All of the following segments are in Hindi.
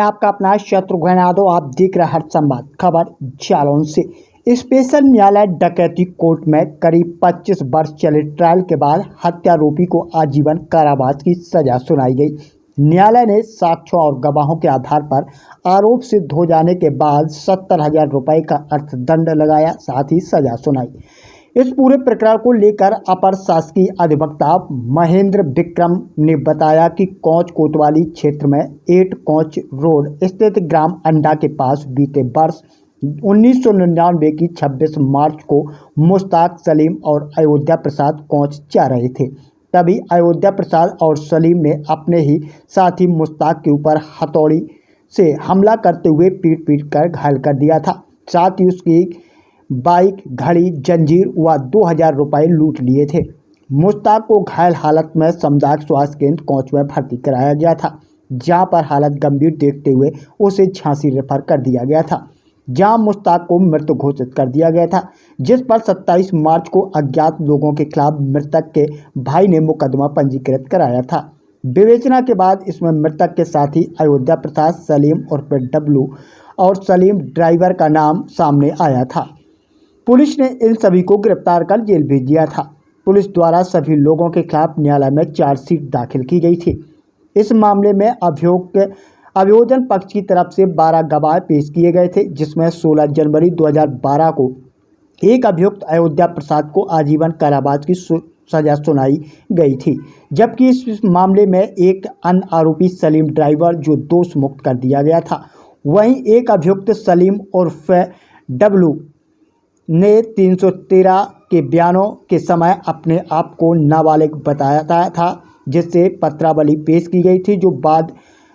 आपका अपना शत्रुघ्न यादव। आप देख रहे हर संवाद खबर जालौन से। स्पेशल न्यायालय डकैती कोर्ट में करीब 25 वर्ष चले ट्रायल के बाद हत्यारोपी को आजीवन कारावास की सजा सुनाई गई। न्यायालय ने साक्ष्यों और गवाहों के आधार पर आरोप सिद्ध हो जाने के बाद 70,000 रुपये का अर्थदंड लगाया, साथ ही सजा सुनाई। इस पूरे प्रकरण को लेकर अपर शासकीय अधिवक्ता महेंद्र विक्रम ने बताया कि कोंच कोतवाली क्षेत्र में 8 कोंच रोड स्थित ग्राम अंडा के पास बीते वर्ष 1999 की 26 मार्च को मुश्ताक सलीम और अयोध्या प्रसाद कोंच जा रहे थे। तभी अयोध्या प्रसाद और सलीम ने अपने ही साथी मुश्ताक के ऊपर हथौड़ी से हमला करते हुए पीट कर घायल कर दिया था। साथ ही उसकी बाइक, घड़ी, जंजीर व 2,000 रुपये लूट लिए थे। मुश्ताक को घायल हालत में सामुदायिक स्वास्थ्य केंद्र कोंच में भर्ती कराया गया था, जहां पर हालत गंभीर देखते हुए उसे झांसी रेफर कर दिया गया था, जहां मुश्ताक को मृत घोषित कर दिया गया था। जिस पर 27 मार्च को अज्ञात लोगों के खिलाफ मृतक के भाई ने मुकदमा पंजीकृत कराया था। विवेचना के बाद इसमें मृतक के साथी अयोध्या प्रसाद, सलीम उर्फ डब्लू और सलीम ड्राइवर का नाम सामने आया था। पुलिस ने इन सभी को गिरफ्तार कर जेल भेज दिया था। पुलिस द्वारा सभी लोगों के खिलाफ न्यायालय में चार्जशीट दाखिल की गई थी। इस मामले में अभियोजन पक्ष की तरफ से 12 गवाह पेश किए गए थे, जिसमें 16 जनवरी 2012 को एक अभियुक्त अयोध्या प्रसाद को आजीवन कारावास की सजा सुनाई गई थी, जबकि इस मामले में एक अन्य आरोपी सलीम ड्राइवर जो दोष मुक्त कर दिया गया था। वहीं एक अभियुक्त सलीम उर्फ डब्लू ने 313 के बयानों के समय अपने आप को नाबालिग बताया था, जिससे पत्रावली पेश की गई थी, जो बाद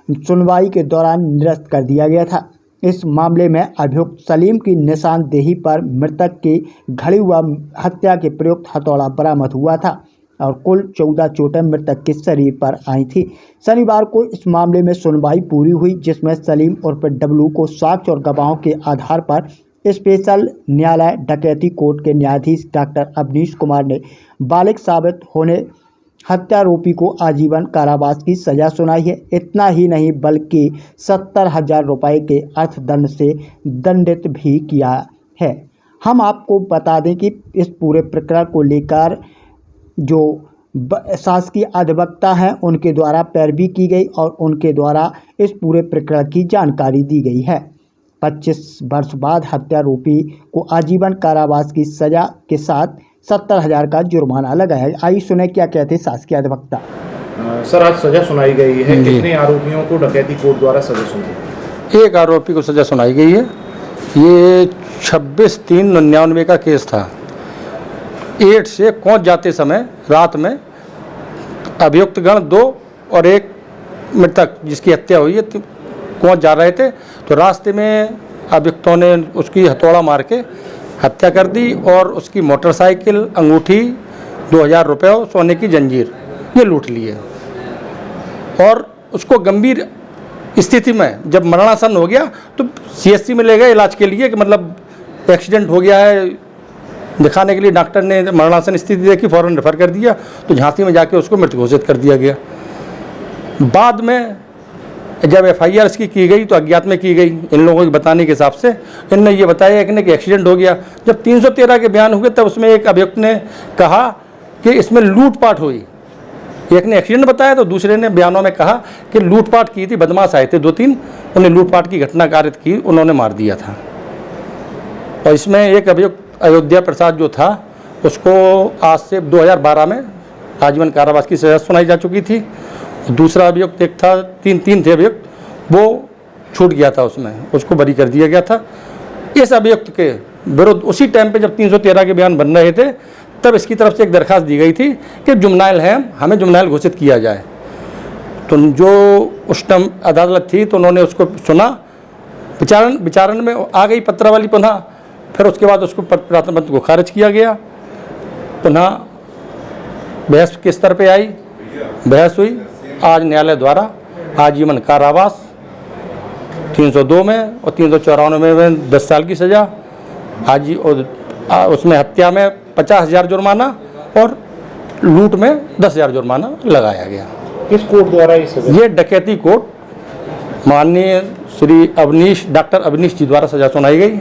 सुनवाई के दौरान निरस्त कर दिया गया था। इस मामले में अभियुक्त सलीम की निशानदेही पर मृतक की घड़ी व हत्या के प्रयुक्त हथौड़ा बरामद हुआ था और कुल 14 चोटें मृतक के शरीर पर आई थी। शनिवार को इस मामले में सुनवाई पूरी हुई, जिसमें सलीम उर्फ डब्लू को साक्ष्य और गवाहों के आधार पर स्पेशल न्यायालय डकैती कोर्ट के न्यायाधीश डॉक्टर अवनीश कुमार ने बालिग साबित होने हत्यारोपी को आजीवन कारावास की सजा सुनाई है। इतना ही नहीं बल्कि 70,000 रुपये के अर्थदंड से दंडित भी किया है। हम आपको बता दें कि इस पूरे प्रकरण को लेकर जो शासकीय अधिवक्ता हैं उनके द्वारा पैरवी की गई और उनके द्वारा इस पूरे प्रकरण की जानकारी दी गई है। 25 वर्ष बाद हत्यारोपी को आजीवन कारावास की सजा के साथ 70,000 का जुर्माना लगाया। आइए सुने क्या कहते शासकीय अधिवक्ता। सर, आज सजा सुनाई गई है। कितने आरोपियों को डकैती कोर्ट द्वारा सजा सुनाई? एक आरोपी को सजा सुनाई गई है। ये 26/3/99 का केस था। 8 से कोंच जाते समय रात में अभियुक्त गण 2 और एक मृतक जिसकी हत्या हुई है कोंच जा रहे थे, तो रास्ते में अभियुक्तों ने उसकी हथौड़ा मार के हत्या कर दी और उसकी मोटरसाइकिल, अंगूठी, 2,000 रुपये और सोने की जंजीर ये लूट लिए और उसको गंभीर स्थिति में जब मरणासन हो गया तो CHC में ले गए इलाज के लिए कि मतलब एक्सीडेंट हो गया है। दिखाने के लिए डॉक्टर ने मरणासन स्थिति देखी, फ़ौरन रेफर कर दिया, तो झांसी में जाके उसको मृत घोषित कर दिया गया। बाद में जब FIR इसकी की गई तो अज्ञात में की गई। इन लोगों के बताने के हिसाब से इनने ये बताया कि एक्सीडेंट हो गया। जब 313 के बयान हुए तब उसमें एक अभियुक्त ने कहा कि इसमें लूटपाट हुई। एक ने एक्सीडेंट बताया तो दूसरे ने बयानों में कहा कि लूटपाट की थी, बदमाश आए थे 2-3, उन्हें लूटपाट की घटना कारित की, उन्होंने मार दिया था। और इसमें एक अभियुक्त अयोध्या प्रसाद जो था उसको आज से 2012 में आजीवन कारावास की सजा सुनाई जा चुकी थी। दूसरा अभियुक्त एक था, 3 थे अभियुक्त, वो छूट गया था, उसमें उसको बरी कर दिया गया था। इस अभियुक्त के विरुद्ध उसी टाइम पे जब 313 के बयान बन रहे थे तब इसकी तरफ से एक दरखास्त दी गई थी कि जुर्माइल है, हमें जुर्माइल घोषित किया जाए। तो जो उस टाइम अदालत थी तो उन्होंने उसको सुना, विचारण में आ गई पत्रावली पुनः, फिर उसके बाद उसको प्राथमिक को खारिज किया गया। पुनः बहस के स्तर पर आई, बहस हुई। आज न्यायालय द्वारा आजीवन कारावास 302 में और 394 में 10 साल की सजा, उसमें हत्या में 50,000 जुर्माना और लूट में 10,000 जुर्माना लगाया गया। किस कोर्ट द्वारा ये डकैती कोर्ट माननीय श्री डॉक्टर अवनीश जी द्वारा सजा सुनाई गई।